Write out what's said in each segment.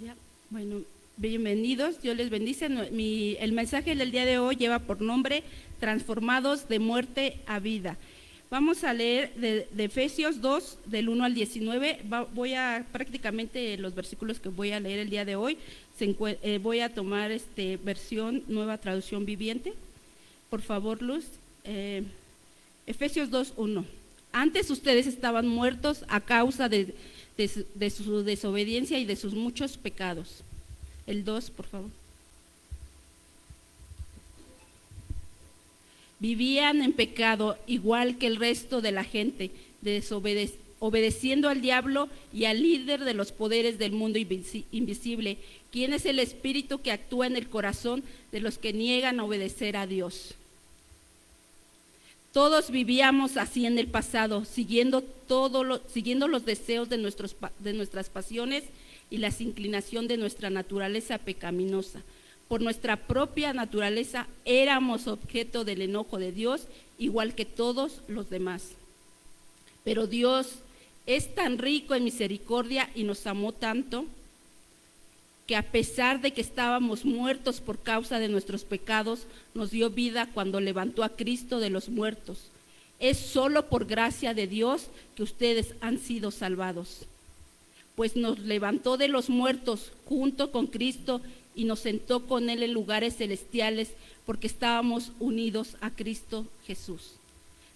Ya, bueno, bienvenidos, Dios les bendice. El mensaje del día de hoy lleva por nombre Transformados de muerte a vida. Vamos a leer de Efesios 2, del 1 al 19. Prácticamente los versículos que voy a leer el día de hoy, voy a tomar versión Nueva Traducción Viviente. Por favor, Luz. Efesios 2, 1. Antes ustedes estaban muertos a causa de su desobediencia y de sus muchos pecados. El 2, por favor. Vivían en pecado igual que el resto de la gente, obedeciendo al diablo y al líder de los poderes del mundo invisible, quien es el espíritu que actúa en el corazón de los que niegan obedecer a Dios. Todos vivíamos así en el pasado, siguiendo los deseos de nuestras pasiones y las inclinaciones de nuestra naturaleza pecaminosa. Por nuestra propia naturaleza éramos objeto del enojo de Dios, igual que todos los demás. Pero Dios es tan rico en misericordia y nos amó tanto que a pesar de que estábamos muertos por causa de nuestros pecados, nos dio vida cuando levantó a Cristo de los muertos. Es solo por gracia de Dios que ustedes han sido salvados, pues nos levantó de los muertos junto con Cristo y nos sentó con Él en lugares celestiales, porque estábamos unidos a Cristo Jesús.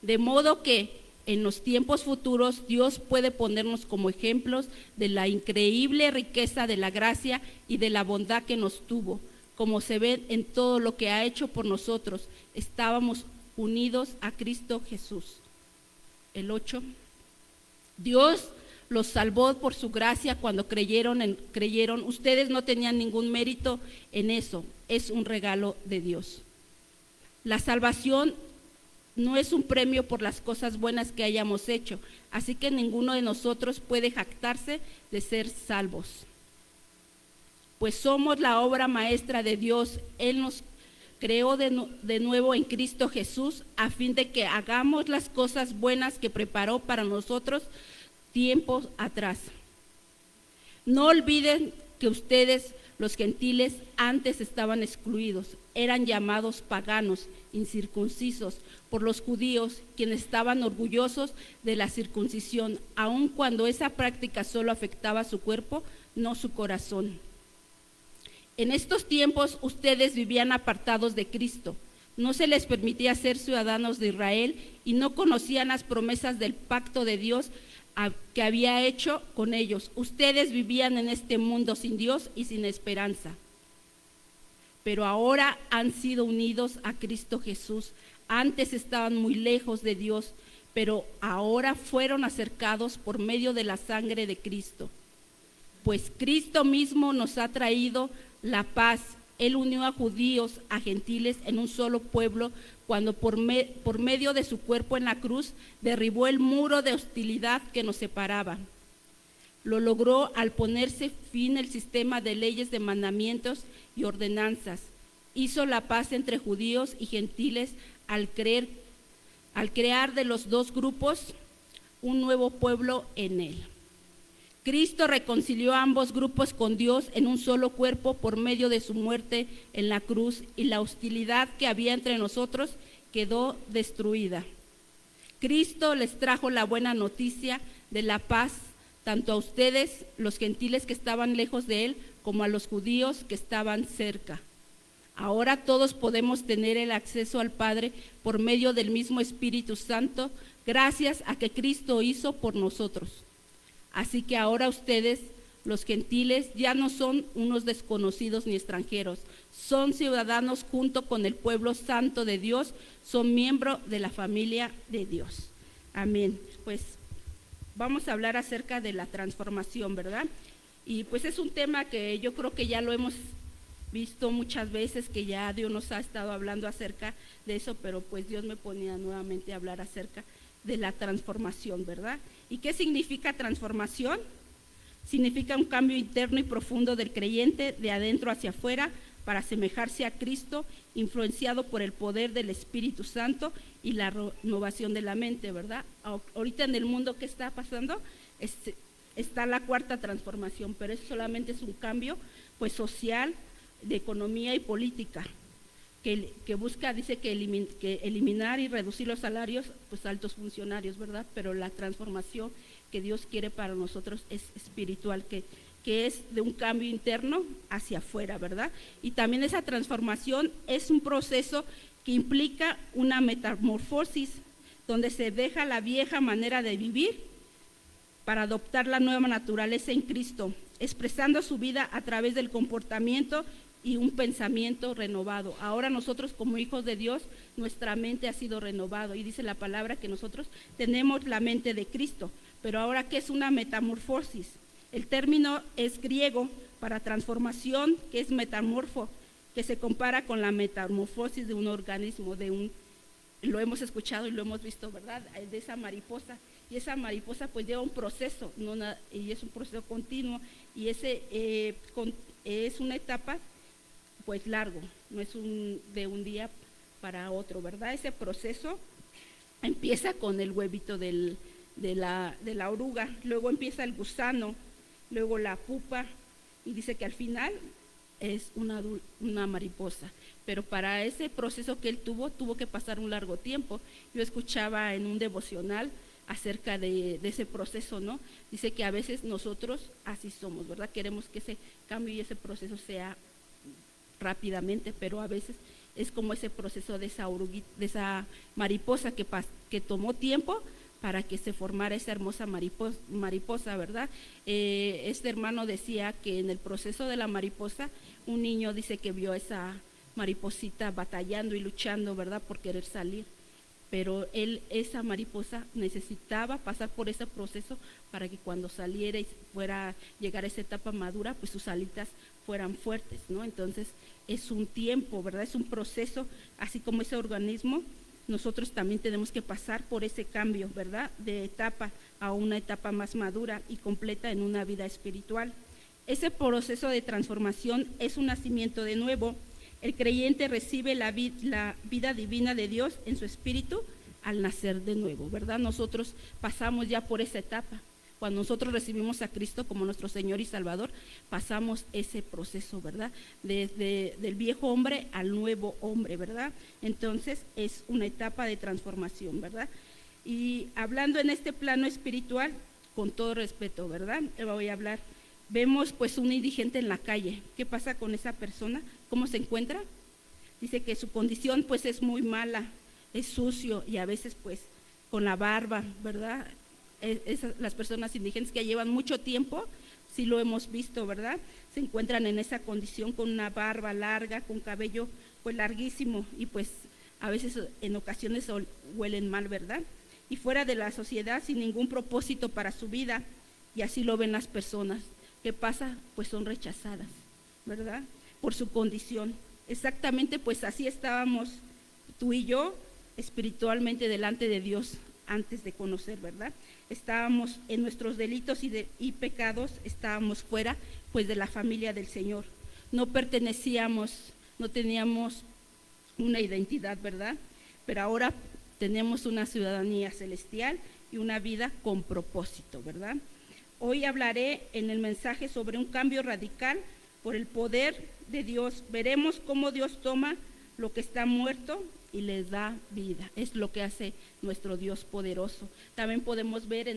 De modo que en los tiempos futuros Dios puede ponernos como ejemplos de la increíble riqueza de la gracia y de la bondad que nos tuvo, como se ve en todo lo que ha hecho por nosotros. Estábamos unidos a Cristo Jesús. El 8. Dios los salvó por su gracia cuando creyeron. Ustedes no tenían ningún mérito en eso, es un regalo de Dios. La salvación no es un premio por las cosas buenas que hayamos hecho, así que ninguno de nosotros puede jactarse de ser salvos. Pues somos la obra maestra de Dios. Él nos creó de nuevo en Cristo Jesús a fin de que hagamos las cosas buenas que preparó para nosotros tiempos atrás. No olviden que ustedes, los gentiles, antes estaban excluidos, eran llamados paganos, incircuncisos, por los judíos, quienes estaban orgullosos de la circuncisión, aun cuando esa práctica solo afectaba su cuerpo, no su corazón. En estos tiempos ustedes vivían apartados de Cristo, no se les permitía ser ciudadanos de Israel y no conocían las promesas del pacto de Dios que había hecho con ellos. Ustedes vivían en este mundo sin Dios y sin esperanza. Pero ahora han sido unidos a Cristo Jesús. Antes estaban muy lejos de Dios, pero ahora fueron acercados por medio de la sangre de Cristo. Pues Cristo mismo nos ha traído la paz. Él unió a judíos, a gentiles en un solo pueblo, cuando por medio de su cuerpo en la cruz derribó el muro de hostilidad que nos separaba. Lo logró al ponerse fin al sistema de leyes, de mandamientos y ordenanzas. Hizo la paz entre judíos y gentiles al crear de los dos grupos un nuevo pueblo en él. Cristo reconcilió a ambos grupos con Dios en un solo cuerpo por medio de su muerte en la cruz, y la hostilidad que había entre nosotros quedó destruida. Cristo les trajo la buena noticia de la paz tanto a ustedes, los gentiles que estaban lejos de Él, como a los judíos que estaban cerca. Ahora todos podemos tener el acceso al Padre por medio del mismo Espíritu Santo, gracias a que Cristo hizo por nosotros. Así que ahora ustedes, los gentiles, ya no son unos desconocidos ni extranjeros, son ciudadanos junto con el pueblo santo de Dios, son miembros de la familia de Dios. Amén. Pues vamos a hablar acerca de la transformación, ¿verdad? Y pues es un tema que yo creo que ya lo hemos visto muchas veces, que ya Dios nos ha estado hablando acerca de eso, pero pues Dios me ponía nuevamente a hablar acerca de la transformación, ¿verdad? ¿Y qué significa transformación? Significa un cambio interno y profundo del creyente de adentro hacia afuera para asemejarse a Cristo, influenciado por el poder del Espíritu Santo y la renovación de la mente, ¿verdad? Ahorita en el mundo, ¿qué está pasando? está la cuarta transformación, pero eso solamente es un cambio pues social, de economía y política, que busca, dice que eliminar y reducir los salarios pues altos funcionarios, ¿verdad? Pero la transformación que Dios quiere para nosotros es espiritual, que es de un cambio interno hacia afuera, ¿verdad? Y también esa transformación es un proceso que implica una metamorfosis, donde se deja la vieja manera de vivir para adoptar la nueva naturaleza en Cristo, expresando su vida a través del comportamiento y un pensamiento renovado. Ahora nosotros como hijos de Dios, nuestra mente ha sido renovado, y dice la palabra que nosotros tenemos la mente de Cristo. Pero ahora, ¿qué es una metamorfosis? El término es griego para transformación, que es metamorfo, que se compara con la metamorfosis de un organismo, lo hemos escuchado y lo hemos visto, ¿verdad? De esa mariposa. Y esa mariposa pues lleva un proceso, y es un proceso continuo, y es una etapa pues largo, no es de un día para otro, ¿verdad? Ese proceso empieza con el huevito de la oruga, luego empieza el gusano, luego la pupa, y dice que al final es una mariposa. Pero para ese proceso que él tuvo que pasar un largo tiempo. Yo escuchaba en un devocional acerca de ese proceso, ¿no? Dice que a veces nosotros así somos, ¿verdad? Queremos que ese cambio y ese proceso sea rápidamente, pero a veces es como ese proceso de esa mariposa que tomó tiempo para que se formara esa hermosa mariposa, ¿verdad? Este hermano decía que en el proceso de la mariposa, un niño dice que vio a esa mariposita batallando y luchando, ¿verdad?, por querer salir, pero esa mariposa necesitaba pasar por ese proceso para que cuando saliera y fuera a llegar a esa etapa madura, pues sus alitas fueran fuertes, ¿no? Entonces es un tiempo, ¿verdad? Es un proceso, así como ese organismo, nosotros también tenemos que pasar por ese cambio, ¿verdad?, de etapa a una etapa más madura y completa en una vida espiritual. Ese proceso de transformación es un nacimiento de nuevo. El creyente recibe la vida divina de Dios en su espíritu al nacer de nuevo, ¿verdad? Nosotros pasamos ya por esa etapa. Cuando nosotros recibimos a Cristo como nuestro Señor y Salvador, pasamos ese proceso, ¿verdad? Del viejo hombre al nuevo hombre, ¿verdad? Entonces es una etapa de transformación, ¿verdad? Y hablando en este plano espiritual, con todo respeto, ¿verdad? Voy a hablar. Vemos pues un indigente en la calle. ¿Qué pasa con esa persona? ¿Cómo se encuentra? Dice que su condición pues es muy mala, es sucio y a veces pues con la barba, ¿verdad? Las personas indigentes que llevan mucho tiempo, sí lo hemos visto, ¿verdad? Se encuentran en esa condición con una barba larga, con cabello pues larguísimo y pues a veces en ocasiones huelen mal, ¿verdad? Y fuera de la sociedad sin ningún propósito para su vida, y así lo ven las personas. ¿Qué pasa? Pues son rechazadas, ¿verdad?, por su condición. Exactamente, pues así estábamos tú y yo espiritualmente delante de Dios antes de conocer, ¿verdad? Estábamos en nuestros delitos y pecados, estábamos fuera pues de la familia del Señor. No pertenecíamos, no teníamos una identidad, ¿verdad? Pero ahora tenemos una ciudadanía celestial y una vida con propósito, ¿verdad? Hoy hablaré en el mensaje sobre un cambio radical por el poder de Dios. Veremos cómo Dios toma lo que está muerto y le da vida. Es lo que hace nuestro Dios poderoso. También podemos ver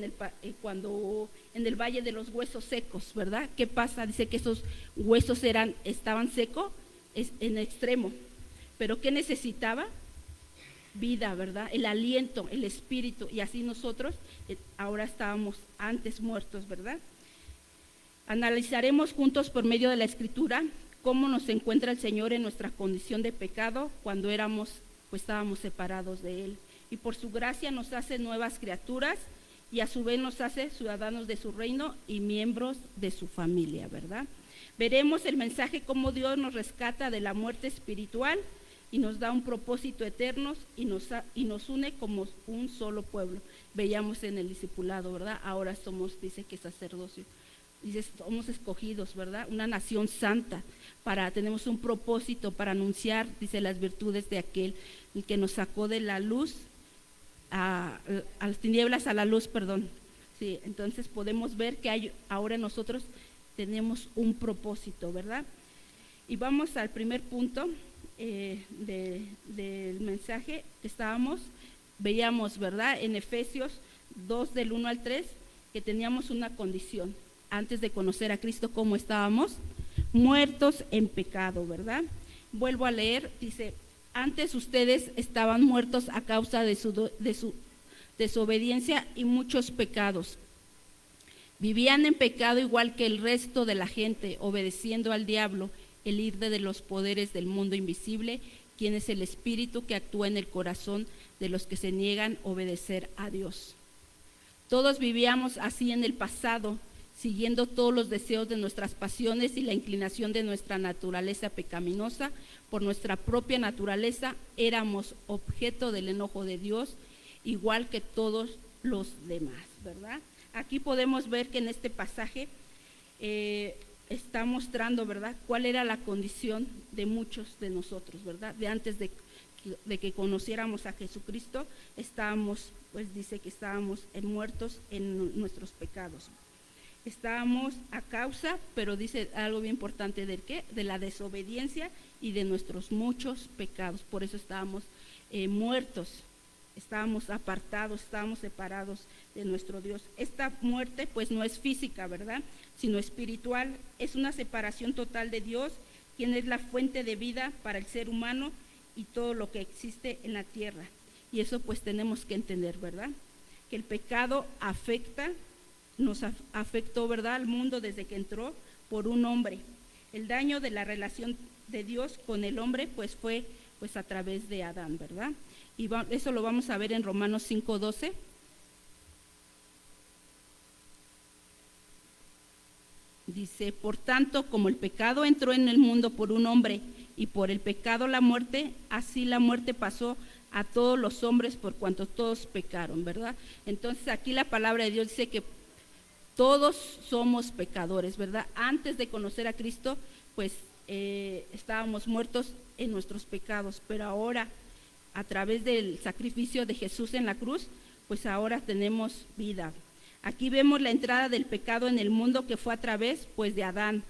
cuando en el valle de los huesos secos, ¿verdad? ¿Qué pasa? Dice que esos huesos estaban secos en extremo. ¿Pero qué necesitaba? Vida, ¿verdad? El aliento, el espíritu, y así nosotros ahora estábamos antes muertos, ¿verdad? Analizaremos juntos por medio de la Escritura cómo nos encuentra el Señor en nuestra condición de pecado cuando estábamos separados de Él, y por su gracia nos hace nuevas criaturas y a su vez nos hace ciudadanos de su reino y miembros de su familia, ¿verdad? Veremos el mensaje cómo Dios nos rescata de la muerte espiritual y nos da un propósito eterno y nos une como un solo pueblo. Veíamos en el discipulado, ¿verdad? Ahora dice que sacerdocio, dice, somos escogidos, ¿verdad? Una nación santa, tenemos un propósito para anunciar, dice, las virtudes de aquel que nos sacó de la luz, a las tinieblas a la luz, perdón. Sí, entonces podemos ver que ahora nosotros tenemos un propósito, ¿verdad? Y vamos al primer punto del mensaje que veíamos, ¿verdad? En Efesios 2 del 1 al 3, que teníamos una condición. Antes de conocer a Cristo, ¿cómo estábamos? Muertos en pecado, ¿verdad? Vuelvo a leer, dice, antes ustedes estaban muertos a causa de su desobediencia y muchos pecados. Vivían en pecado igual que el resto de la gente, obedeciendo al diablo, el líder de los poderes del mundo invisible, quien es el espíritu que actúa en el corazón de los que se niegan a obedecer a Dios. Todos vivíamos así en el pasado, siguiendo todos los deseos de nuestras pasiones y la inclinación de nuestra naturaleza pecaminosa. Por nuestra propia naturaleza éramos objeto del enojo de Dios, igual que todos los demás, ¿verdad? Aquí podemos ver que en este pasaje está mostrando, ¿verdad?, cuál era la condición de muchos de nosotros, ¿verdad? De antes de que conociéramos a Jesucristo, dice que estábamos muertos en nuestros pecados. Estábamos a causa, pero dice algo bien importante, ¿de qué? De la desobediencia y de nuestros muchos pecados. Por eso estábamos muertos, estábamos apartados, estábamos separados de nuestro Dios. Esta muerte pues no es física, ¿verdad?, sino espiritual. Es una separación total de Dios, quien es la fuente de vida para el ser humano y todo lo que existe en la tierra. Y eso pues tenemos que entender, ¿verdad?, que el pecado nos afectó, ¿verdad?, al mundo desde que entró por un hombre. El daño de la relación de Dios con el hombre pues fue pues a través de Adán, ¿verdad? Y eso lo vamos a ver en Romanos 5:12. Dice, por tanto, como el pecado entró en el mundo por un hombre y por el pecado la muerte, así la muerte pasó a todos los hombres por cuanto todos pecaron, ¿verdad? Entonces aquí la palabra de Dios dice que todos somos pecadores, ¿verdad? Antes de conocer a Cristo, pues estábamos muertos en nuestros pecados, pero ahora, a través del sacrificio de Jesús en la cruz, pues ahora tenemos vida. Aquí vemos la entrada del pecado en el mundo, que fue a través, pues, de Adán.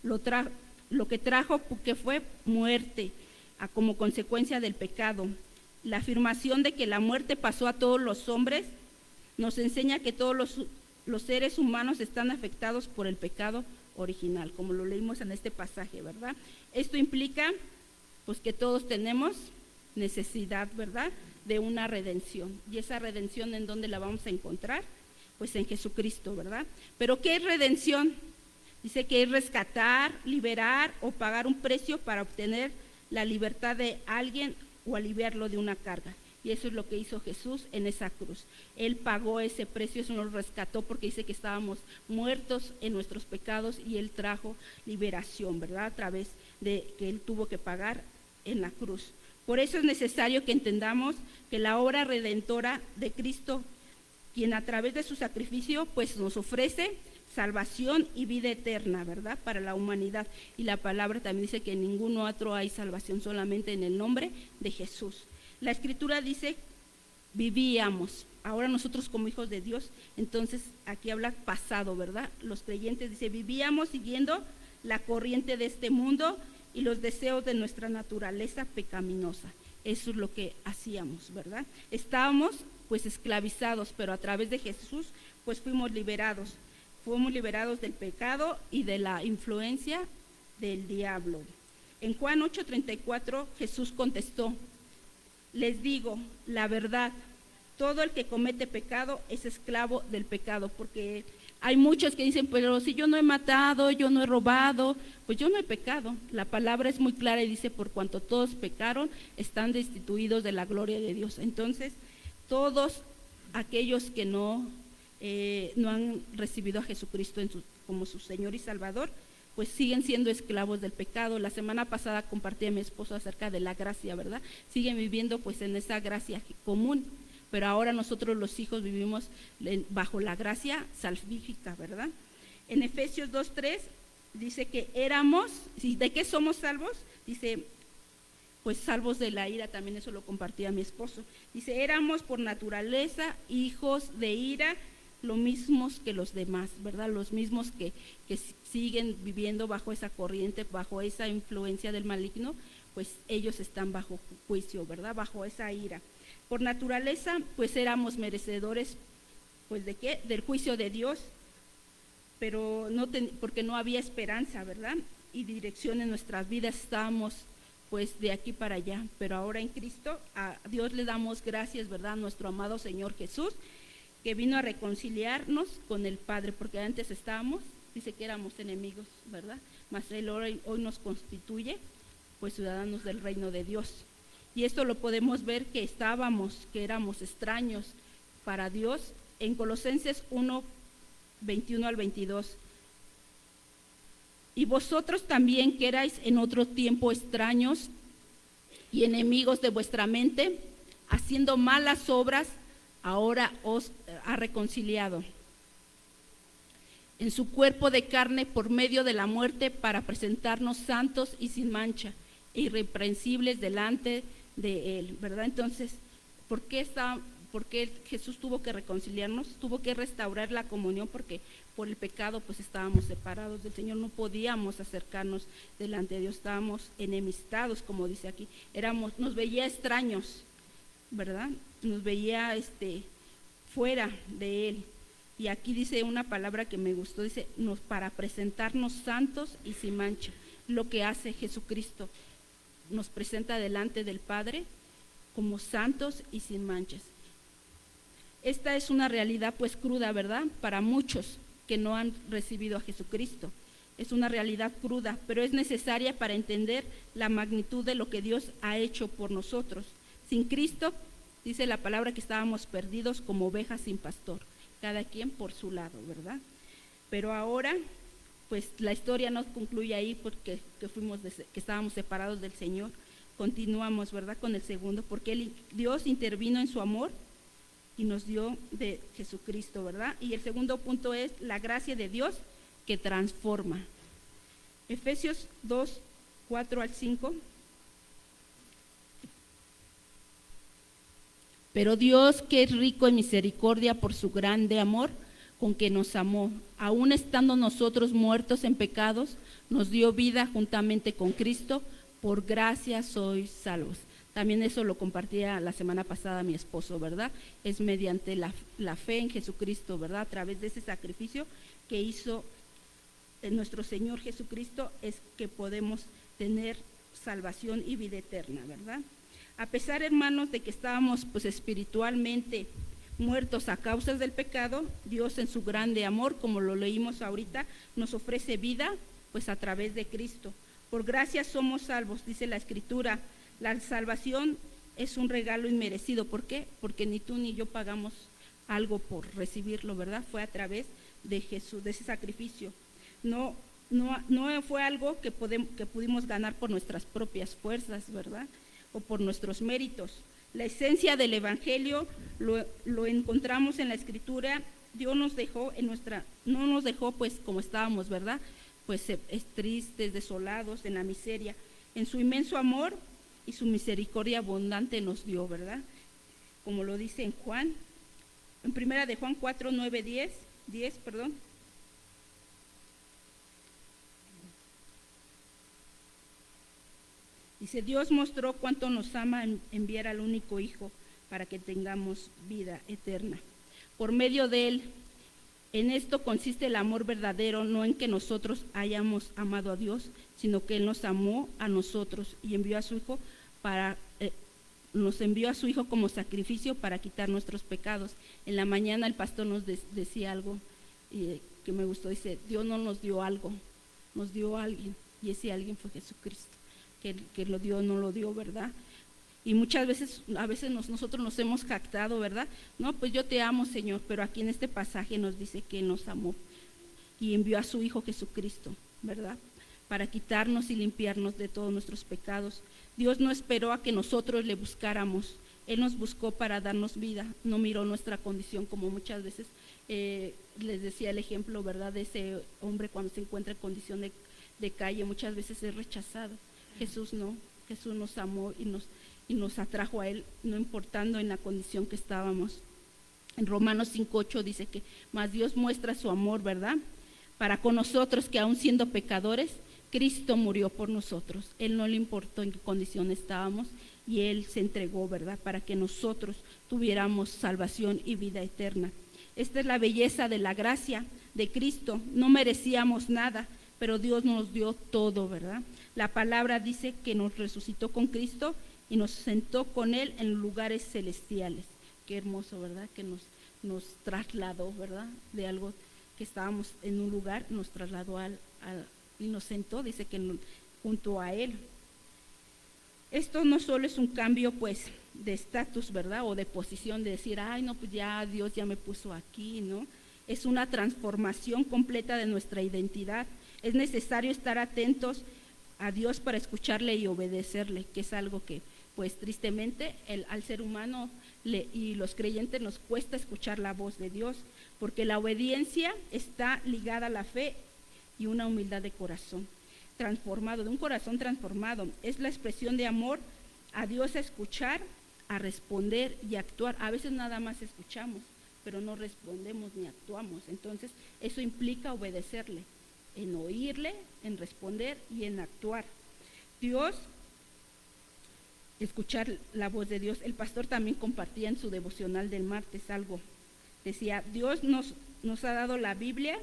Lo que trajo, que fue muerte, como consecuencia del pecado. La afirmación de que la muerte pasó a todos los hombres nos enseña que todos los seres humanos están afectados por el pecado original, como lo leímos en este pasaje, ¿verdad? Esto implica pues que todos tenemos necesidad, ¿verdad?, de una redención. Y esa redención, ¿en dónde la vamos a encontrar? Pues en Jesucristo, ¿verdad? Pero ¿qué es redención? Dice que es rescatar, liberar o pagar un precio para obtener la libertad de alguien o aliviarlo de una carga. Y eso es lo que hizo Jesús en esa cruz. Él pagó ese precio, eso nos rescató, porque dice que estábamos muertos en nuestros pecados y Él trajo liberación, ¿verdad?, a través de que Él tuvo que pagar en la cruz. Por eso es necesario que entendamos que la obra redentora de Cristo, quien a través de su sacrificio pues nos ofrece salvación y vida eterna, ¿verdad?, para la humanidad. Y la palabra también dice que en ningún otro hay salvación, solamente en el nombre de Jesús. La Escritura dice, vivíamos. Ahora nosotros como hijos de Dios, entonces aquí habla pasado, ¿verdad? Los creyentes dice, vivíamos siguiendo la corriente de este mundo y los deseos de nuestra naturaleza pecaminosa. Eso es lo que hacíamos, ¿verdad? Estábamos pues esclavizados, pero a través de Jesús pues fuimos liberados del pecado y de la influencia del diablo. En Juan 8:34 Jesús contestó, les digo la verdad, todo el que comete pecado es esclavo del pecado, porque hay muchos que dicen, pero si yo no he matado, yo no he robado, pues yo no he pecado. La palabra es muy clara y dice, por cuanto todos pecaron, están destituidos de la gloria de Dios. Entonces, todos aquellos que no han recibido a Jesucristo como su Señor y Salvador, pues siguen siendo esclavos del pecado. La semana pasada compartí a mi esposo acerca de la gracia, ¿verdad? Siguen viviendo pues en esa gracia común, pero ahora nosotros los hijos vivimos bajo la gracia salvífica, ¿verdad? En Efesios 2:3 dice que éramos, ¿de qué somos salvos? Dice, pues salvos de la ira, también eso lo compartí a mi esposo. Dice, éramos por naturaleza hijos de ira, lo mismos que los demás, ¿verdad? Los mismos que siguen viviendo bajo esa corriente, bajo esa influencia del maligno, pues ellos están bajo juicio, ¿verdad? Bajo esa ira. Por naturaleza, pues éramos merecedores, pues ¿de qué? Del juicio de Dios, pero porque no había esperanza, ¿verdad? Y dirección en nuestras vidas, estábamos pues de aquí para allá, pero ahora en Cristo a Dios le damos gracias, ¿verdad? A nuestro amado Señor Jesús, que vino a reconciliarnos con el Padre, porque antes estábamos, dice que éramos enemigos, ¿verdad? Mas Él hoy nos constituye pues ciudadanos del reino de Dios. Y esto lo podemos ver que éramos extraños para Dios en Colosenses 1, 21 al 22. Y vosotros también que erais en otro tiempo extraños y enemigos de vuestra mente, haciendo malas obras, ahora os ha reconciliado en su cuerpo de carne por medio de la muerte, para presentarnos santos y sin mancha e irreprensibles delante de Él, ¿verdad? Entonces, ¿por qué Jesús tuvo que reconciliarnos? Tuvo que restaurar la comunión, porque por el pecado pues estábamos separados del Señor, no podíamos acercarnos delante de Dios, estábamos enemistados, como dice aquí, nos veía extraños, ¿verdad? Nos veía fuera de Él. Y aquí dice una palabra que me gustó, dice, para presentarnos santos y sin mancha. Lo que hace Jesucristo, nos presenta delante del Padre como santos y sin manchas. Esta es una realidad pues cruda, ¿verdad? Para muchos que no han recibido a Jesucristo. Es una realidad cruda, pero es necesaria para entender la magnitud de lo que Dios ha hecho por nosotros. Sin Cristo, dice la palabra, que estábamos perdidos como ovejas sin pastor, cada quien por su lado, ¿verdad? Pero ahora, pues la historia no concluye ahí, porque que estábamos separados del Señor. Continuamos, ¿verdad? Con el segundo, porque Dios intervino en su amor y nos dio de Jesucristo, ¿verdad? Y el segundo punto es la gracia de Dios que transforma. Efesios 2, 4 al 5. Pero Dios, que es rico en misericordia por su grande amor con que nos amó, aun estando nosotros muertos en pecados, nos dio vida juntamente con Cristo, por gracia sois salvos. También eso lo compartía la semana pasada mi esposo, ¿verdad? Es mediante la fe en Jesucristo, ¿verdad? A través de ese sacrificio que hizo nuestro Señor Jesucristo, es que podemos tener salvación y vida eterna, ¿verdad? A pesar, hermanos, de que estábamos pues espiritualmente muertos a causa del pecado, Dios en su grande amor, como lo leímos ahorita, nos ofrece vida pues a través de Cristo. Por gracia somos salvos, dice la Escritura. La salvación es un regalo inmerecido. ¿Por qué? Porque ni tú ni yo pagamos algo por recibirlo, ¿verdad? Fue a través de Jesús, de ese sacrificio. No fue algo que pudimos ganar por nuestras propias fuerzas, ¿verdad? O por nuestros méritos. La esencia del Evangelio lo encontramos en la Escritura. Dios nos dejó no nos dejó pues como estábamos, ¿verdad? Pues tristes, desolados, en la miseria. En su inmenso amor y su misericordia abundante nos dio, ¿verdad? Como lo dice en Juan, en primera de Juan 4, 9, 10, Dice, Dios mostró cuánto nos ama en enviar al único Hijo para que tengamos vida eterna. Por medio de Él, en esto consiste el amor verdadero, no en que nosotros hayamos amado a Dios, sino que Él nos amó a nosotros y envió a su Hijo nos envió a su Hijo como sacrificio para quitar nuestros pecados. En la mañana el pastor nos decía algo que me gustó, dice, Dios no nos dio algo, nos dio a alguien, y ese alguien fue Jesucristo, que lo dio, no lo dio, ¿verdad? Y muchas veces, nosotros nos hemos jactado, ¿verdad? No, pues yo te amo, Señor, pero aquí en este pasaje nos dice que Él nos amó y envió a su Hijo Jesucristo, ¿verdad? Para quitarnos y limpiarnos de todos nuestros pecados. Dios no esperó a que nosotros le buscáramos, Él nos buscó para darnos vida, no miró nuestra condición, como muchas veces les decía el ejemplo, ¿verdad? De ese hombre cuando se encuentra en condición de calle, muchas veces es rechazado. Jesús no, Jesús nos amó y nos atrajo a Él, no importando en la condición que estábamos. En Romanos 5:8 dice que más Dios muestra su amor, ¿verdad? Para con nosotros, que aún siendo pecadores, Cristo murió por nosotros. Él no le importó en qué condición estábamos y Él se entregó, ¿verdad? Para que nosotros tuviéramos salvación y vida eterna. Esta es la belleza de la gracia de Cristo. No merecíamos nada, pero Dios nos dio todo, ¿verdad? La palabra dice que nos resucitó con Cristo y nos sentó con Él en lugares celestiales. Qué hermoso, ¿verdad? Que nos trasladó, ¿verdad? De algo que estábamos en un lugar, nos trasladó y nos sentó, dice que junto a Él. Esto no solo es un cambio, pues, de estatus, ¿verdad? O de posición, de decir, ay, no, pues ya Dios ya me puso aquí, ¿no? Es una transformación completa de nuestra identidad. Es necesario estar atentos a Dios para escucharle y obedecerle, que es algo que, pues, tristemente, al ser humano y los creyentes nos cuesta escuchar la voz de Dios, porque la obediencia está ligada a la fe y una humildad de corazón transformado, de un corazón transformado. Es la expresión de amor a Dios, a escuchar, a responder y actuar. A veces nada más escuchamos, pero no respondemos ni actuamos. Entonces, eso implica obedecerle, en oírle, en responder y en actuar. Dios, escuchar la voz de Dios. El pastor también compartía en su devocional del martes algo. Decía, Dios nos ha dado la Biblia,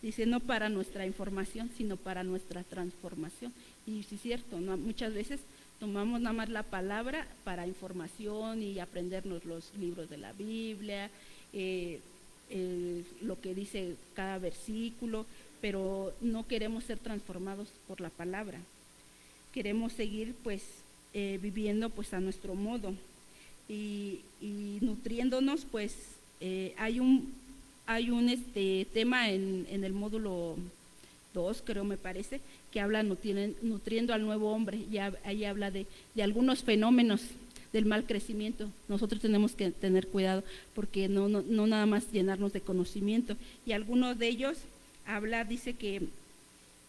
dice, no para nuestra información, sino para nuestra transformación. Y sí es cierto, ¿no? Muchas veces tomamos nada más la palabra para información y aprendernos los libros de la Biblia, lo que dice cada versículo, pero no queremos ser transformados por la palabra. Queremos seguir, pues, viviendo, pues, a nuestro modo y nutriéndonos, pues, hay un tema en el módulo 2, creo, me parece, que habla nutriendo al nuevo hombre, y ahí habla de algunos fenómenos del mal crecimiento. Nosotros tenemos que tener cuidado porque no nada más llenarnos de conocimiento, y algunos de ellos dice que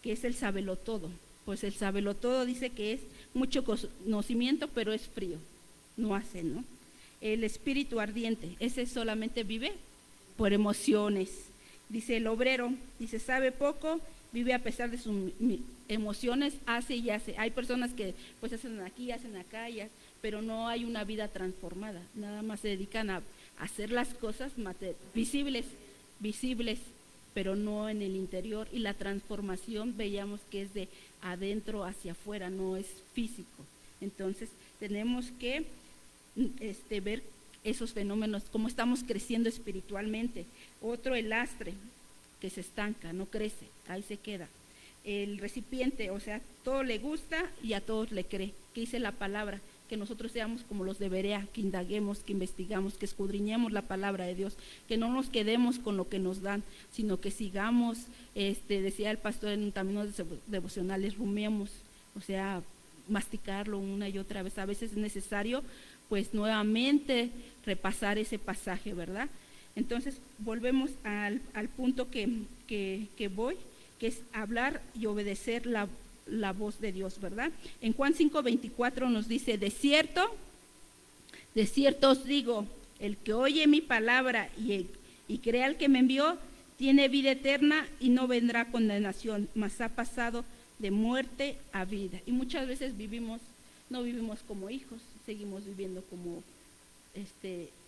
es el sabelotodo. Pues el sabelotodo dice que es mucho conocimiento, pero es frío, no hace, ¿no? El espíritu ardiente, ese solamente vive por emociones. Dice el obrero, dice, sabe poco, vive a pesar de sus emociones, hace y hace. Hay personas que pues hacen aquí, hacen acá, pero no hay una vida transformada, nada más se dedican a hacer las cosas visibles, pero no en el interior. Y la transformación veíamos que es de adentro hacia afuera, no es físico. Entonces tenemos que ver esos fenómenos, cómo estamos creciendo espiritualmente. Otro, el lastre, que se estanca, no crece, ahí se queda. El recipiente, o sea, todo le gusta y a todos le cree. ¿Qué dice la palabra? Que nosotros seamos como los de Berea, que indaguemos, que investigamos, que escudriñemos la palabra de Dios, que no nos quedemos con lo que nos dan, sino que sigamos, decía el pastor en un camino devocionales, rumiemos, o sea, masticarlo una y otra vez. A veces es necesario, pues, nuevamente repasar ese pasaje, ¿verdad? Entonces, volvemos al punto que voy, que es hablar y obedecer la voz de Dios, ¿verdad? En Juan 5:24 nos dice, de cierto os digo, el que oye mi palabra y crea al que me envió, tiene vida eterna y no vendrá condenación, mas ha pasado de muerte a vida. Y muchas veces no vivimos como hijos, seguimos viviendo como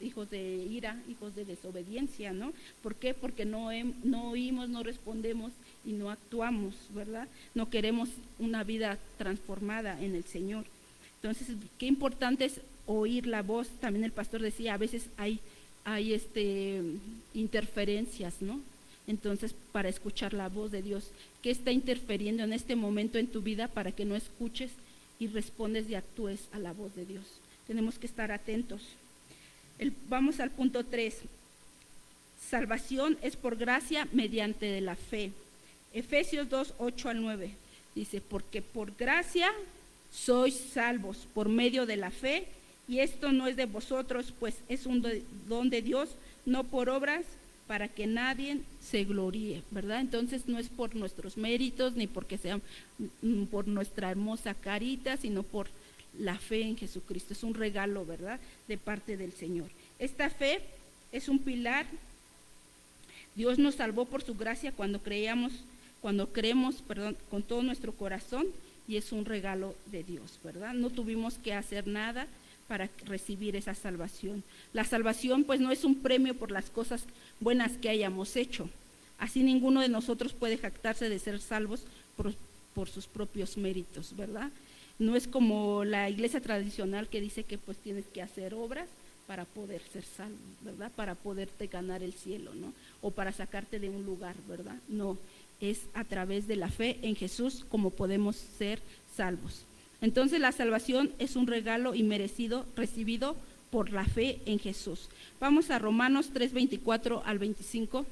hijos de ira, hijos de desobediencia, ¿no? ¿Por qué? Porque no oímos, no respondemos y no actuamos, ¿verdad? No queremos una vida transformada en el Señor. Entonces, qué importante es oír la voz. También el pastor decía, a veces hay interferencias, ¿no? Entonces, para escuchar la voz de Dios, ¿qué está interfiriendo en este momento en tu vida para que no escuches y respondes y actúes a la voz de Dios? Tenemos que estar atentos. Vamos al punto 3. Salvación es por gracia mediante de la fe. Efesios 2:8-9 dice, porque por gracia sois salvos por medio de la fe, y esto no es de vosotros, pues es un don de Dios, no por obras, para que nadie se gloríe, ¿verdad? Entonces no es por nuestros méritos, ni porque sea por nuestra hermosa carita, sino por la fe en Jesucristo. Es un regalo, ¿verdad?, de parte del Señor. Esta fe es un pilar. Dios nos salvó por su gracia cuando creemos, con todo nuestro corazón, y es un regalo de Dios, ¿verdad? No tuvimos que hacer nada para recibir esa salvación. La salvación pues no es un premio por las cosas buenas que hayamos hecho. Así ninguno de nosotros puede jactarse de ser salvos por sus propios méritos, ¿verdad? No es como la iglesia tradicional que dice que pues tienes que hacer obras para poder ser salvo, ¿verdad? Para poderte ganar el cielo, ¿no? O para sacarte de un lugar, ¿verdad? No, es a través de la fe en Jesús como podemos ser salvos. Entonces la salvación es un regalo inmerecido recibido por la fe en Jesús. Vamos a Romanos 3:24 al 25.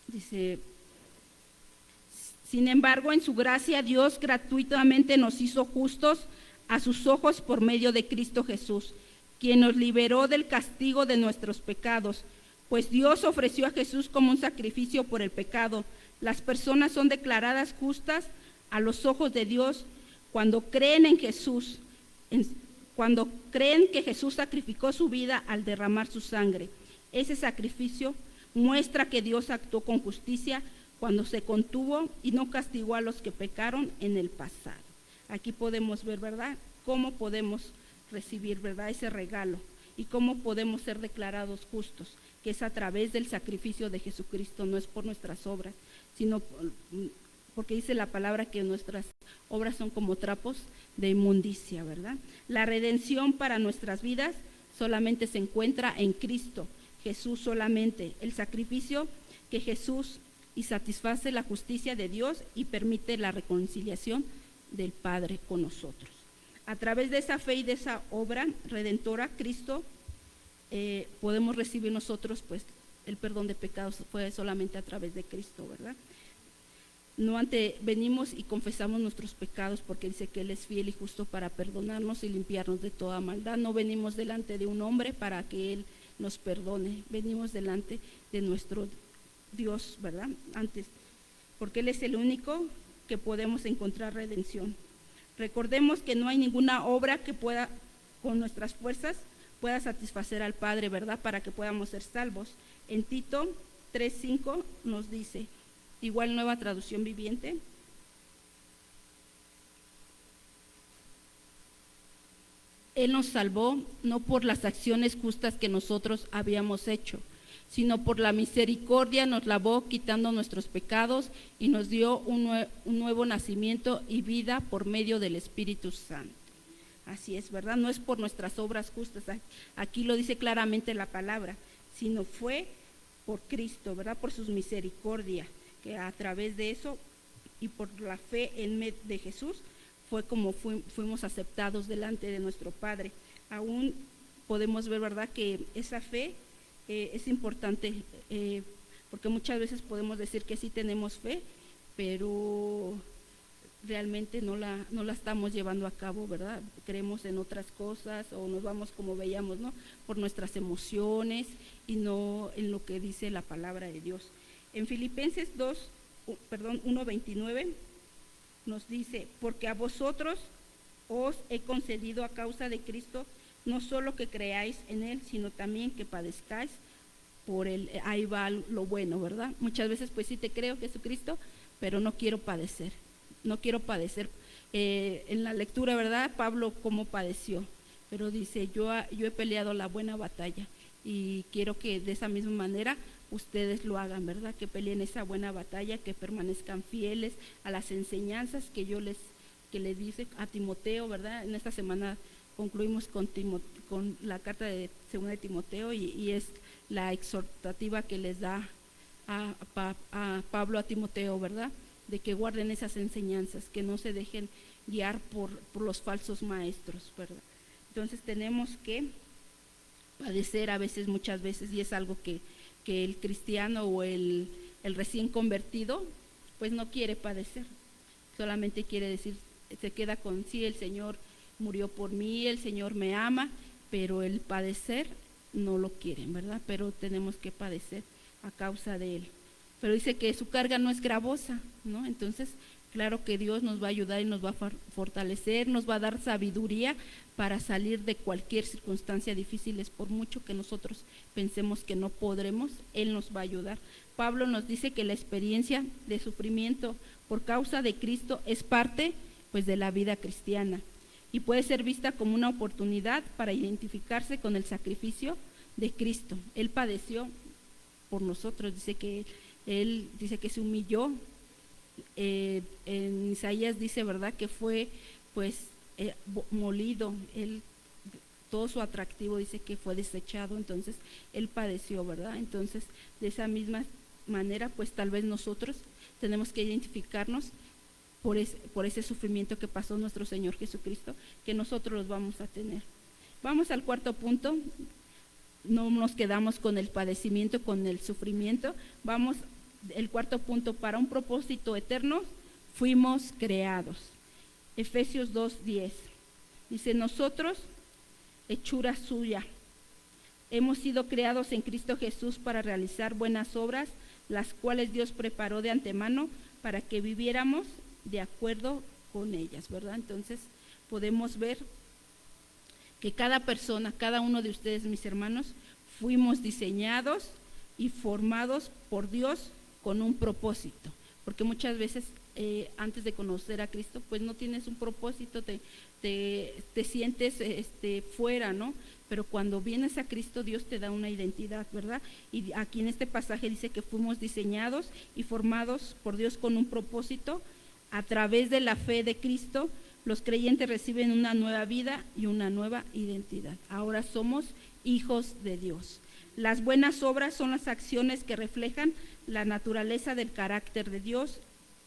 Dice: sin embargo, en su gracia Dios gratuitamente nos hizo justos a sus ojos por medio de Cristo Jesús, quien nos liberó del castigo de nuestros pecados, pues Dios ofreció a Jesús como un sacrificio por el pecado. Las personas son declaradas justas a los ojos de Dios cuando creen en Jesús, cuando creen que Jesús sacrificó su vida al derramar su sangre. Ese sacrificio muestra que Dios actuó con justicia cuando se contuvo y no castigó a los que pecaron en el pasado. Aquí podemos ver, ¿verdad?, cómo podemos recibir, ¿verdad?, ese regalo y cómo podemos ser declarados justos, que es a través del sacrificio de Jesucristo, no es por nuestras obras, sino porque dice la palabra que nuestras obras son como trapos de inmundicia, ¿verdad? La redención para nuestras vidas solamente se encuentra en Cristo Jesús solamente. El sacrificio que Jesús y satisface la justicia de Dios y permite la reconciliación del Padre con nosotros. A través de esa fe y de esa obra redentora, Cristo, podemos recibir nosotros pues el perdón de pecados. Fue solamente a través de Cristo, ¿verdad? No venimos y confesamos nuestros pecados porque dice que Él es fiel y justo para perdonarnos y limpiarnos de toda maldad. No venimos delante de un hombre para que Él nos perdone, venimos delante de nuestro Dios, ¿verdad? Antes, porque Él es el único que podemos encontrar redención. Recordemos que no hay ninguna obra que pueda, con nuestras fuerzas, pueda satisfacer al Padre, ¿verdad?, para que podamos ser salvos. En Tito 3:5 nos dice, igual Nueva Traducción Viviente: Él nos salvó no por las acciones justas que nosotros habíamos hecho, sino por la misericordia nos lavó quitando nuestros pecados y nos dio un nuevo nacimiento y vida por medio del Espíritu Santo. Así es, ¿verdad? No es por nuestras obras justas, aquí lo dice claramente la palabra, sino fue por Cristo, ¿verdad? Por sus misericordias, que a través de eso y por la fe de Jesús fue como fuimos aceptados delante de nuestro Padre. Aún podemos ver, ¿verdad?, que esa fe es importante, porque muchas veces podemos decir que sí tenemos fe, pero realmente no la estamos llevando a cabo, ¿verdad? Creemos en otras cosas o nos vamos, como veíamos, ¿no?, por nuestras emociones y no en lo que dice la palabra de Dios. En Filipenses 1:29 nos dice: porque a vosotros os he concedido a causa de Cristo no solo que creáis en Él, sino también que padezcáis por Él. Ahí va lo bueno, ¿verdad? Muchas veces pues sí te creo, Jesucristo, pero no quiero padecer. En la lectura, ¿verdad?, Pablo cómo padeció, pero dice, yo he peleado la buena batalla y quiero que de esa misma manera ustedes lo hagan, ¿verdad?, que peleen esa buena batalla, que permanezcan fieles a las enseñanzas que le dice a Timoteo, ¿verdad? En esta semana concluimos con la carta de 2 de Timoteo y es la exhortativa que les da a Pablo a Timoteo, ¿verdad?, de que guarden esas enseñanzas, que no se dejen guiar por los falsos maestros, ¿verdad? Entonces tenemos que padecer a veces, muchas veces, y es algo que el cristiano o el recién convertido pues no quiere padecer, solamente quiere decir, se queda con sí, el Señor murió por mí, el Señor me ama, pero el padecer no lo quieren, ¿verdad? Pero tenemos que padecer a causa de Él. Pero dice que su carga no es gravosa, ¿no? Entonces Claro que Dios nos va a ayudar y nos va a fortalecer, nos va a dar sabiduría para salir de cualquier circunstancia difícil. Por mucho que nosotros pensemos que no podremos, Él nos va a ayudar. Pablo nos dice que la experiencia de sufrimiento por causa de Cristo es parte pues de la vida cristiana y puede ser vista como una oportunidad para identificarse con el sacrificio de Cristo. Él padeció por nosotros, dice que Él dice que se humilló. En Isaías dice, ¿verdad?, que fue pues molido, él, todo su atractivo dice que fue desechado, entonces Él padeció, ¿verdad? Entonces, de esa misma manera, pues tal vez nosotros tenemos que identificarnos por ese sufrimiento que pasó nuestro Señor Jesucristo, que nosotros los vamos a tener. Vamos al cuarto punto. No nos quedamos con el padecimiento, con el sufrimiento. Vamos, el cuarto punto, para un propósito eterno fuimos creados. Efesios 2:10 dice, nosotros, hechura suya, hemos sido creados en Cristo Jesús para realizar buenas obras, las cuales Dios preparó de antemano para que viviéramos de acuerdo con ellas, ¿verdad? Entonces podemos ver que cada persona, cada uno de ustedes, mis hermanos, fuimos diseñados y formados por Dios con un propósito, porque muchas veces antes de conocer a Cristo, pues no tienes un propósito, te sientes fuera, ¿no? Pero cuando vienes a Cristo, Dios te da una identidad, ¿verdad? Y aquí en este pasaje dice que fuimos diseñados y formados por Dios con un propósito. A través de la fe de Cristo, los creyentes reciben una nueva vida y una nueva identidad. Ahora somos hijos de Dios. Las buenas obras son las acciones que reflejan la naturaleza del carácter de Dios,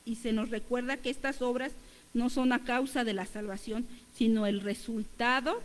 y se nos recuerda que estas obras no son a causa de la salvación, sino el resultado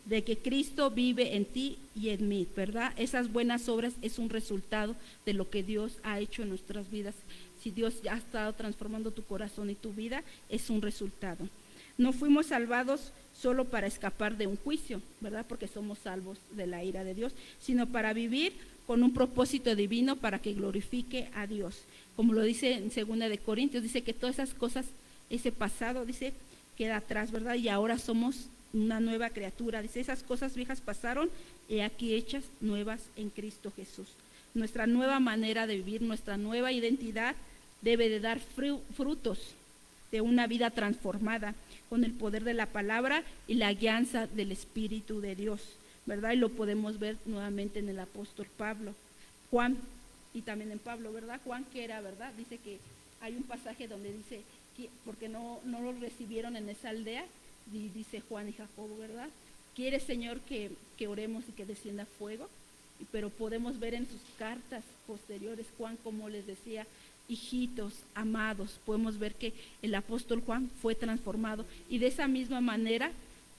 de que Cristo vive en ti y en mí, ¿verdad? Esas buenas obras es un resultado de lo que Dios ha hecho en nuestras vidas. Si Dios ya ha estado transformando tu corazón y tu vida, es un resultado. No fuimos salvados solo para escapar de un juicio, ¿verdad? Porque somos salvos de la ira de Dios, sino para vivir con un propósito divino para que glorifique a Dios. Como lo dice en 2 de Corintios, dice que todas esas cosas, ese pasado, dice, queda atrás, ¿verdad? Y ahora somos una nueva criatura. Dice, esas cosas viejas pasaron, he aquí hechas nuevas en Cristo Jesús. Nuestra nueva manera de vivir, nuestra nueva identidad debe de dar frutos de una vida transformada con el poder de la palabra y la guianza del Espíritu de Dios, ¿verdad? Y lo podemos ver nuevamente en el apóstol Pablo, Juan, y también en Pablo, ¿verdad? Juan, que era, ¿verdad? Dice que hay un pasaje donde dice, porque no lo recibieron en esa aldea, y dice Juan y Jacobo, ¿verdad? Quiere, Señor, que oremos y que descienda fuego, pero podemos ver en sus cartas posteriores Juan como les decía, hijitos, amados. Podemos ver que el apóstol Juan fue transformado, y de esa misma manera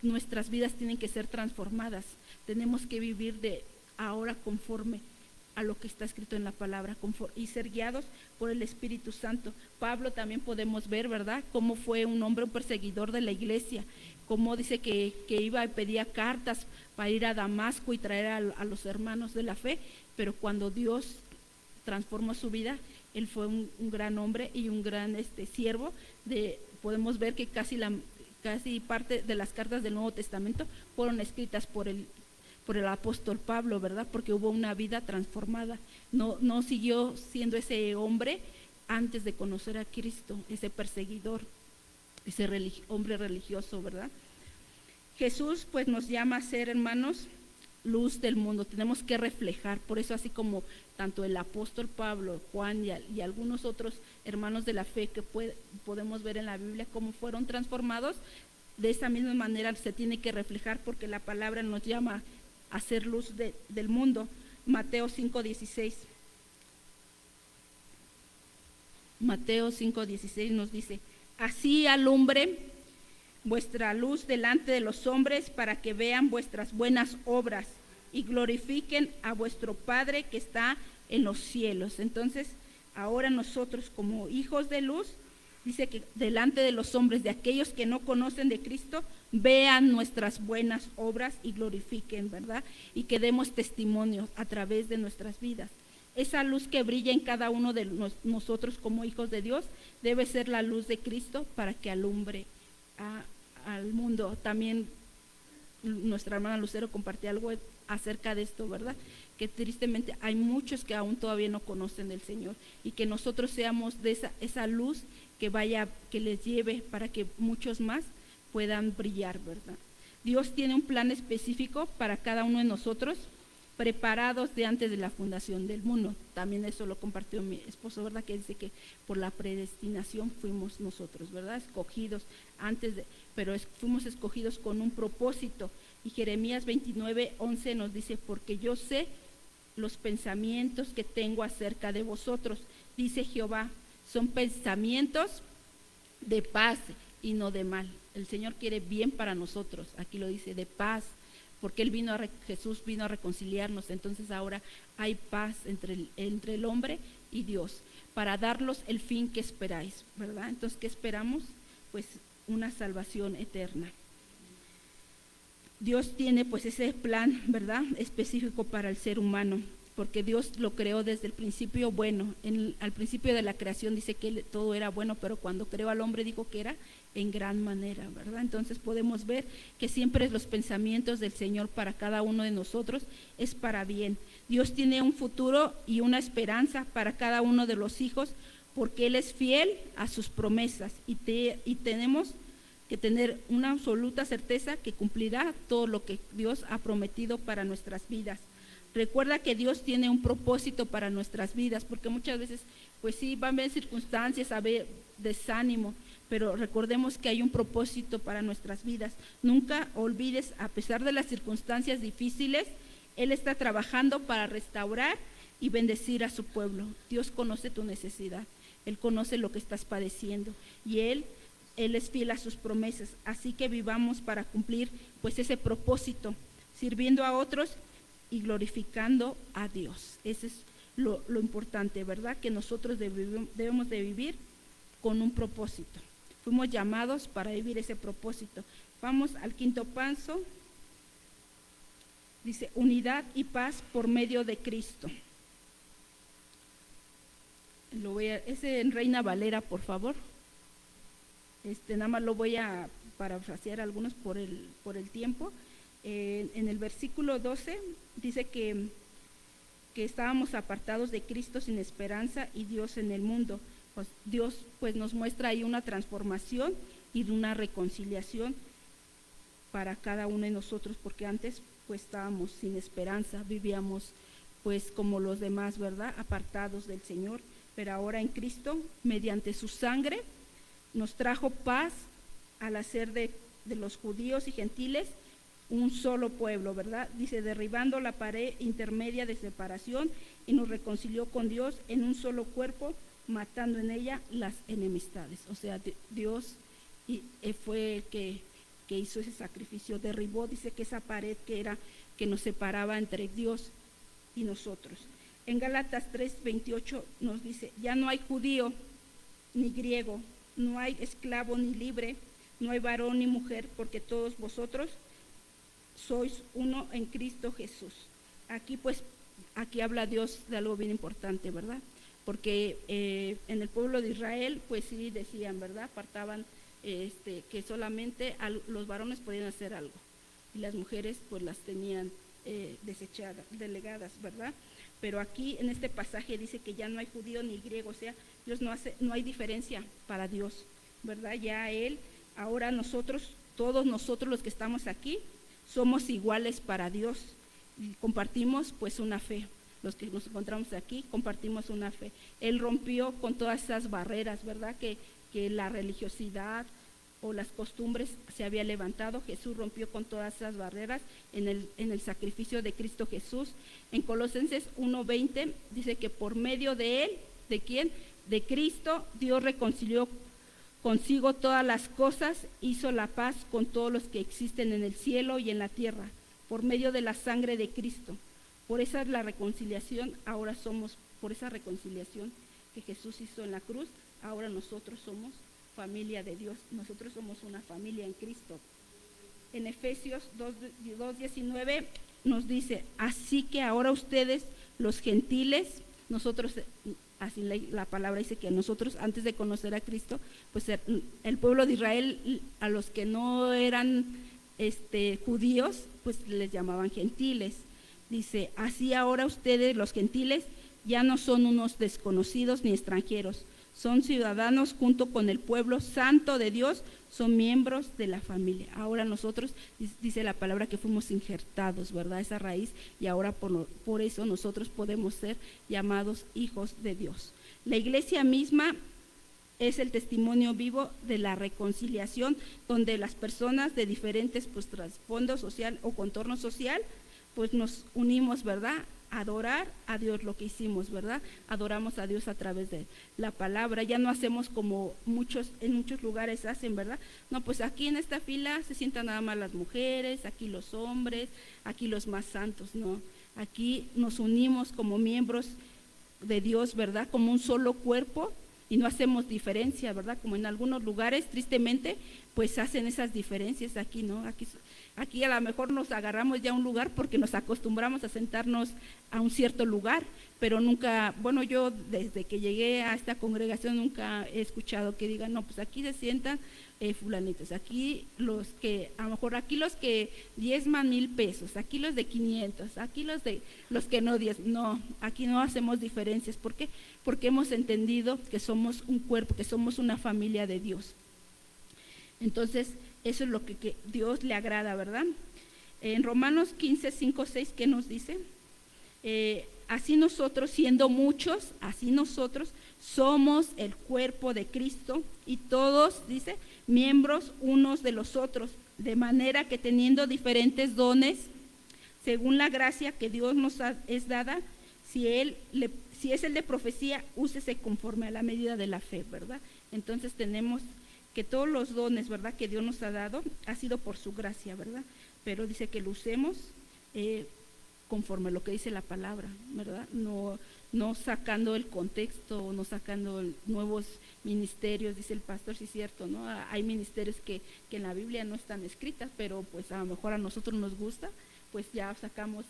nuestras vidas tienen que ser transformadas. Tenemos que vivir de ahora conforme a lo que está escrito en la palabra y ser guiados por el Espíritu Santo. Pablo también podemos ver, ¿verdad?, cómo fue un hombre, un perseguidor de la iglesia, cómo dice que iba y pedía cartas para ir a Damasco y traer a los hermanos de la fe, pero cuando Dios transformó su vida, él fue un gran hombre y un gran siervo. Podemos ver que casi parte de las cartas del Nuevo Testamento fueron escritas por el apóstol Pablo, ¿verdad? Porque hubo una vida transformada. No siguió siendo ese hombre antes de conocer a Cristo, ese perseguidor, ese hombre religioso, ¿verdad? Jesús pues nos llama a ser, hermanos, luz del mundo. Tenemos que reflejar. Por eso, así como tanto el apóstol Pablo, Juan y algunos otros hermanos de la fe que podemos ver en la Biblia cómo fueron transformados, de esa misma manera se tiene que reflejar, porque la palabra nos llama a ser luz del mundo. Mateo 5:16. Mateo 5:16 nos dice, así alumbre vuestra luz delante de los hombres, para que vean vuestras buenas obras y glorifiquen a vuestro Padre que está en los cielos. Entonces, ahora nosotros como hijos de luz, dice que delante de los hombres, de aquellos que no conocen de Cristo, vean nuestras buenas obras y glorifiquen, ¿verdad? Y que demos testimonio a través de nuestras vidas. Esa luz que brilla en cada uno de nosotros como hijos de Dios debe ser la luz de Cristo para que alumbre al mundo. También nuestra hermana Lucero compartió algo acerca de esto, ¿verdad? Que tristemente hay muchos que aún todavía no conocen del Señor, y que nosotros seamos de esa luz que les lleve para que muchos más puedan brillar, ¿verdad? Dios tiene un plan específico para cada uno de nosotros, preparados de antes de la fundación del mundo. También eso lo compartió mi esposo, ¿verdad? Que dice que por la predestinación fuimos nosotros, ¿verdad? Escogidos pero fuimos escogidos con un propósito. Y Jeremías 29:11 nos dice: porque yo sé los pensamientos que tengo acerca de vosotros, dice Jehová, son pensamientos de paz y no de mal. El Señor quiere bien para nosotros, aquí lo dice, de paz, porque Jesús vino a reconciliarnos. Entonces ahora hay paz entre el hombre y Dios, para darlos el fin que esperáis, ¿verdad? Entonces, ¿qué esperamos? Pues una salvación eterna. Dios tiene pues ese plan, ¿verdad?, específico para el ser humano, porque Dios lo creó desde el principio bueno. Al principio de la creación dice que todo era bueno, pero cuando creó al hombre dijo que era en gran manera, ¿verdad? Entonces podemos ver que siempre los pensamientos del Señor para cada uno de nosotros es para bien. Dios tiene un futuro y una esperanza para cada uno de los hijos, porque Él es fiel a sus promesas, y tenemos que tener una absoluta certeza que cumplirá todo lo que Dios ha prometido para nuestras vidas. Recuerda que Dios tiene un propósito para nuestras vidas, porque muchas veces, pues sí, van a haber circunstancias, a haber desánimo, pero recordemos que hay un propósito para nuestras vidas. Nunca olvides, a pesar de las circunstancias difíciles, Él está trabajando para restaurar y bendecir a su pueblo. Dios conoce tu necesidad, Él conoce lo que estás padeciendo, y Él es fiel a sus promesas. Así que vivamos para cumplir pues ese propósito, sirviendo a otros y glorificando a Dios. Ese es lo importante, ¿verdad? Que nosotros debemos de vivir con un propósito. Fuimos llamados para vivir ese propósito. Vamos al quinto paso. Dice: unidad y paz por medio de Cristo. Ese en Reina Valera, por favor. Nada más lo voy a parafrasear algunos por el tiempo. En el versículo 12 dice que estábamos apartados de Cristo sin esperanza y Dios en el mundo. Pues Dios pues nos muestra ahí una transformación y una reconciliación para cada uno de nosotros, porque antes pues estábamos sin esperanza, vivíamos pues como los demás, ¿verdad?, apartados del Señor, pero ahora en Cristo, mediante su sangre, nos trajo paz al hacer de los judíos y gentiles un solo pueblo, ¿verdad? Dice: derribando la pared intermedia de separación, y nos reconcilió con Dios en un solo cuerpo, matando en ella las enemistades. O sea, Dios fue el que hizo ese sacrificio, derribó, dice, que esa pared que nos separaba entre Dios y nosotros. En Gálatas 3:28 nos dice: ya no hay judío ni griego, no hay esclavo ni libre, no hay varón ni mujer, porque todos vosotros sois uno en Cristo Jesús. Aquí habla Dios de algo bien importante, ¿verdad? Porque en el pueblo de Israel, pues sí decían, ¿verdad?, apartaban que solamente los varones podían hacer algo, y las mujeres pues las tenían desechadas, delegadas, ¿verdad? Pero aquí en este pasaje dice que ya no hay judío ni griego, o sea, Dios no hay diferencia para Dios, ¿verdad? Ya Él, ahora todos nosotros los que estamos aquí, somos iguales para Dios, y compartimos pues una fe. Los que nos encontramos aquí compartimos una fe. Él rompió con todas esas barreras, ¿verdad?, que la religiosidad o las costumbres se había levantado. Jesús rompió con todas esas barreras en el sacrificio de Cristo Jesús. En Colosenses 1:20 dice que por medio de Él, ¿de quién?, de Cristo, Dios reconcilió consigo todas las cosas, hizo la paz con todos los que existen en el cielo y en la tierra, por medio de la sangre de Cristo. Por esa es la reconciliación, por esa reconciliación que Jesús hizo en la cruz, ahora nosotros somos familia de Dios, nosotros somos una familia en Cristo. En Efesios 2:19 nos dice: así que ahora ustedes, los gentiles, nosotros, así la palabra dice que nosotros antes de conocer a Cristo, pues el pueblo de Israel, a los que no eran judíos, pues les llamaban gentiles. Dice, así ahora ustedes los gentiles ya no son unos desconocidos ni extranjeros, son ciudadanos junto con el pueblo santo de Dios, son miembros de la familia. Ahora nosotros, dice la palabra, que fuimos injertados, ¿verdad? Esa raíz, y ahora por eso nosotros podemos ser llamados hijos de Dios. La iglesia misma es el testimonio vivo de la reconciliación, donde las personas de diferentes pues trasfondo social o contorno social, pues nos unimos, ¿verdad?, adorar a Dios, lo que hicimos, ¿verdad? Adoramos a Dios a través de la palabra. Ya no hacemos como en muchos lugares hacen, ¿verdad? No, pues aquí en esta fila se sientan nada más las mujeres, aquí los hombres, aquí los más santos, no. Aquí nos unimos como miembros de Dios, ¿verdad? Como un solo cuerpo, y no hacemos diferencia, ¿verdad? Como en algunos lugares, tristemente, pues hacen esas diferencias. Aquí no, aquí a lo mejor nos agarramos ya a un lugar porque nos acostumbramos a sentarnos a un cierto lugar, pero nunca, bueno, yo desde que llegué a esta congregación nunca he escuchado que digan, no, pues aquí se sientan fulanitos, aquí los que, a lo mejor aquí los que diezman 1,000 pesos, aquí los de 500, aquí los que no 10, no, aquí no hacemos diferencias. ¿Por qué? Porque hemos entendido que somos un cuerpo, que somos una familia de Dios. Entonces, eso es lo que Dios le agrada, ¿verdad? En Romanos 15, 5, 6, ¿qué nos dice? Así nosotros, siendo muchos, así nosotros somos el cuerpo de Cristo y todos, dice, miembros unos de los otros, de manera que teniendo diferentes dones, según la gracia que Dios nos es dada, si es el de profecía, úsese conforme a la medida de la fe, ¿verdad? Entonces tenemos que todos los dones, ¿verdad?, que Dios nos ha dado, ha sido por su gracia, ¿verdad? Pero dice que lo usemos conforme a lo que dice la palabra, ¿verdad? No sacando el contexto, no sacando nuevos ministerios, dice el pastor, sí es cierto, ¿no? Hay ministerios que en la Biblia no están escritas, pero pues a lo mejor a nosotros nos gusta, pues ya sacamos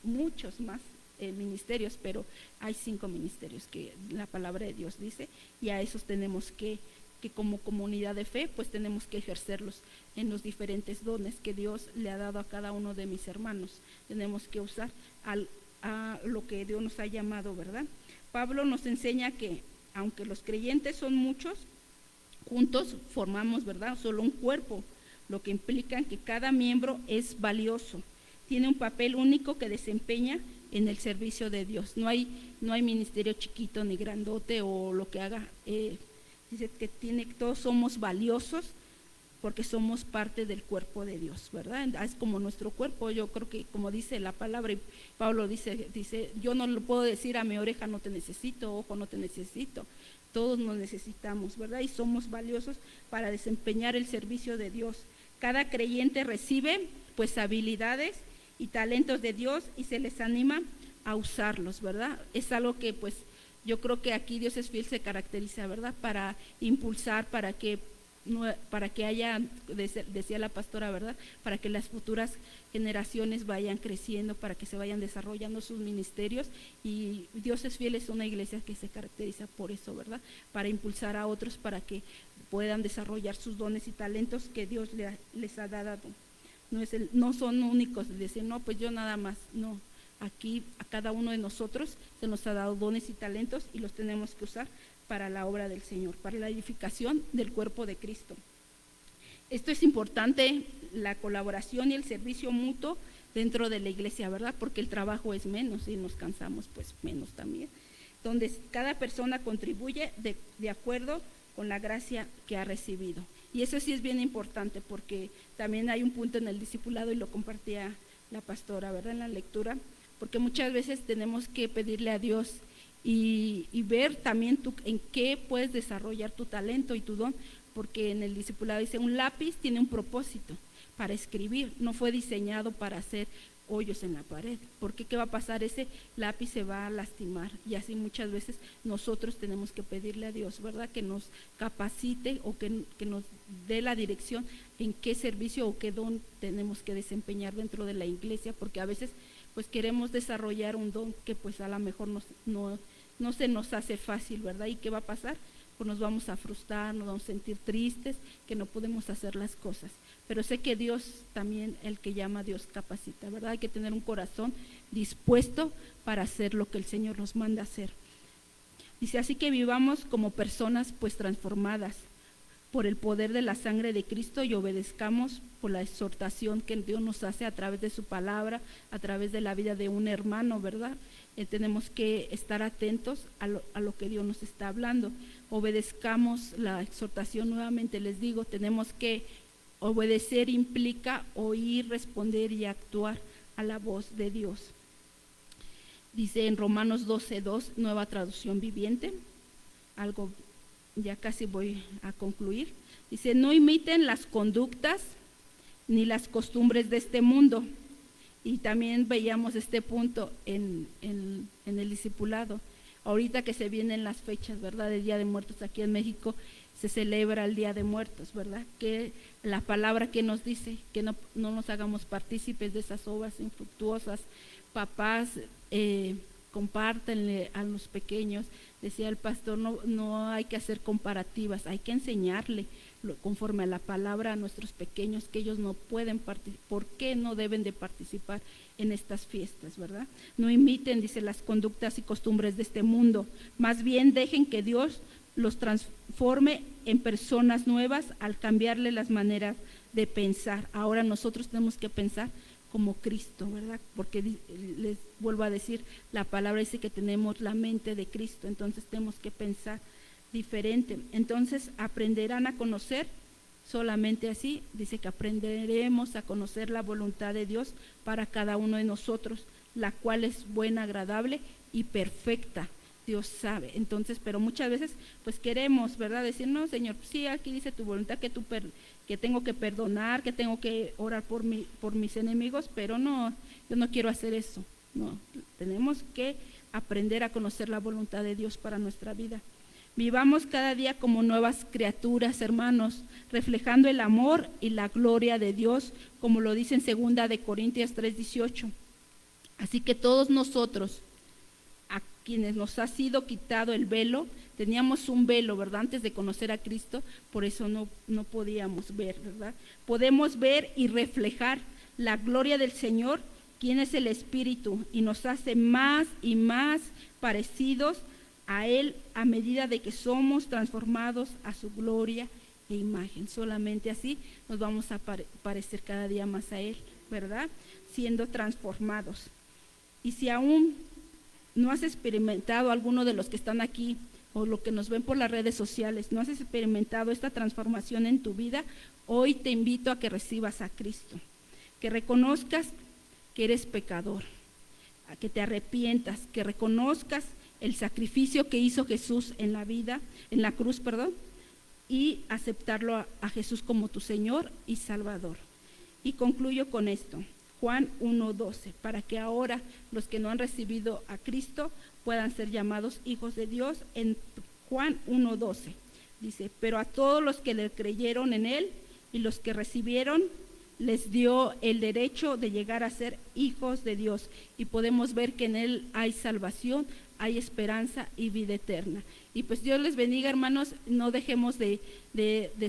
muchos más ministerios, pero hay 5 ministerios que la palabra de Dios dice, y a esos tenemos que como comunidad de fe, pues tenemos que ejercerlos en los diferentes dones que Dios le ha dado a cada uno de mis hermanos. Tenemos que usar a lo que Dios nos ha llamado, ¿verdad? Pablo nos enseña que aunque los creyentes son muchos, juntos formamos, ¿verdad?, solo un cuerpo, lo que implica que cada miembro es valioso, tiene un papel único que desempeña en el servicio de Dios. No hay ministerio chiquito ni grandote o lo que haga. Dice que todos somos valiosos porque somos parte del cuerpo de Dios, ¿verdad? Es como nuestro cuerpo. Yo creo que como dice la palabra, y Pablo dice, yo no lo puedo decir a mi oreja no te necesito, ojo no te necesito, todos nos necesitamos, ¿verdad? Y somos valiosos para desempeñar el servicio de Dios. Cada creyente recibe pues habilidades y talentos de Dios y se les anima a usarlos, ¿verdad? Es algo que pues yo creo que aquí Dios es fiel, se caracteriza, ¿verdad?, para impulsar, para que haya, decía la pastora, ¿verdad?, para que las futuras generaciones vayan creciendo, para que se vayan desarrollando sus ministerios, y Dios es fiel, es una iglesia que se caracteriza por eso, ¿verdad?, para impulsar a otros para que puedan desarrollar sus dones y talentos que Dios les ha dado. No son únicos de decir, no, pues yo nada más, no. Aquí a cada uno de nosotros se nos ha dado dones y talentos y los tenemos que usar para la obra del Señor, para la edificación del cuerpo de Cristo. Esto es importante, la colaboración y el servicio mutuo dentro de la iglesia, ¿verdad? Porque el trabajo es menos y nos cansamos pues menos también. Donde cada persona contribuye de acuerdo con la gracia que ha recibido. Y eso sí es bien importante porque también hay un punto en el discipulado y lo compartía la pastora, ¿verdad?, en la lectura, porque muchas veces tenemos que pedirle a Dios y ver también en qué puedes desarrollar tu talento y tu don, porque en el discipulado dice, un lápiz tiene un propósito, para escribir, no fue diseñado para hacer hoyos en la pared, porque ¿qué va a pasar? Ese lápiz se va a lastimar, y así muchas veces nosotros tenemos que pedirle a Dios, ¿verdad?, que nos capacite o que nos dé la dirección en qué servicio o qué don tenemos que desempeñar dentro de la iglesia, porque a veces pues queremos desarrollar un don que pues a lo mejor no se nos hace fácil, ¿verdad? ¿Y qué va a pasar? Pues nos vamos a frustrar, nos vamos a sentir tristes, que no podemos hacer las cosas. Pero sé que Dios también, el que llama a Dios capacita, ¿verdad? Hay que tener un corazón dispuesto para hacer lo que el Señor nos manda hacer. Dice, así que vivamos como personas pues transformadas por el poder de la sangre de Cristo y obedezcamos por la exhortación que Dios nos hace a través de su palabra, a través de la vida de un hermano, ¿verdad? Tenemos que estar atentos a lo que Dios nos está hablando. Obedezcamos la exhortación, nuevamente les digo, tenemos que obedecer, implica oír, responder y actuar a la voz de Dios. Dice en Romanos 12:2, nueva traducción viviente, algo, ya casi voy a concluir. Dice, no imiten las conductas ni las costumbres de este mundo. Y también veíamos este punto en el discipulado. Ahorita que se vienen las fechas, ¿verdad?, del Día de Muertos aquí en México, se celebra el Día de Muertos, ¿verdad? Que la palabra que nos dice, que no nos hagamos partícipes de esas obras infructuosas. Papás, compártenle a los pequeños, decía el pastor, no hay que hacer comparativas, hay que enseñarle conforme a la palabra a nuestros pequeños que ellos no pueden participar, ¿por qué no deben de participar en estas fiestas, verdad? No imiten, dice, las conductas y costumbres de este mundo, más bien dejen que Dios los transforme en personas nuevas al cambiarle las maneras de pensar. Ahora nosotros tenemos que pensar como Cristo, ¿verdad? Porque les vuelvo a decir, la palabra dice que tenemos la mente de Cristo, entonces tenemos que pensar diferente. Entonces aprenderán a conocer, solamente así, dice que aprenderemos a conocer la voluntad de Dios para cada uno de nosotros, la cual es buena, agradable y perfecta. Dios sabe. Entonces, pero muchas veces pues queremos, ¿verdad?, decir, no, Señor, sí, aquí dice tu voluntad que tengo que perdonar, que tengo que orar por mis enemigos, pero no, yo no quiero hacer eso. No, tenemos que aprender a conocer la voluntad de Dios para nuestra vida. Vivamos cada día como nuevas criaturas, hermanos, reflejando el amor y la gloria de Dios, como lo dice en 2 de Corintios 3:18. Así que todos nosotros, a quienes nos ha sido quitado el velo, teníamos un velo, ¿verdad?, antes de conocer a Cristo, por eso no podíamos ver, ¿verdad? Podemos ver y reflejar la gloria del Señor, quien es el Espíritu, y nos hace más y más parecidos a Él a medida de que somos transformados a su gloria e imagen. Solamente así nos vamos a parecer cada día más a Él, ¿verdad?, siendo transformados. Y si aún no has experimentado, alguno de los que están aquí o lo que nos ven por las redes sociales, no has experimentado esta transformación en tu vida, hoy te invito a que recibas a Cristo, que reconozcas que eres pecador, a que te arrepientas, que reconozcas el sacrificio que hizo Jesús en la cruz, y aceptarlo a Jesús como tu Señor y Salvador. Y concluyo con esto, Juan 1:12, para que ahora los que no han recibido a Cristo puedan ser llamados hijos de Dios. En Juan 1:12 dice, pero a todos los que le creyeron en Él y los que recibieron, les dio el derecho de llegar a ser hijos de Dios. Y podemos ver que en Él hay salvación, hay esperanza y vida eterna. Y pues Dios les bendiga, hermanos, no dejemos de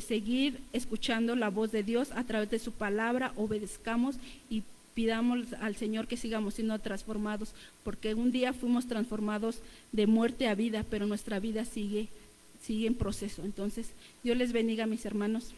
seguir escuchando la voz de Dios a través de su palabra, obedezcamos y pidamos al Señor que sigamos siendo transformados, porque un día fuimos transformados de muerte a vida, pero nuestra vida sigue en proceso. Entonces, Dios les bendiga, mis hermanos.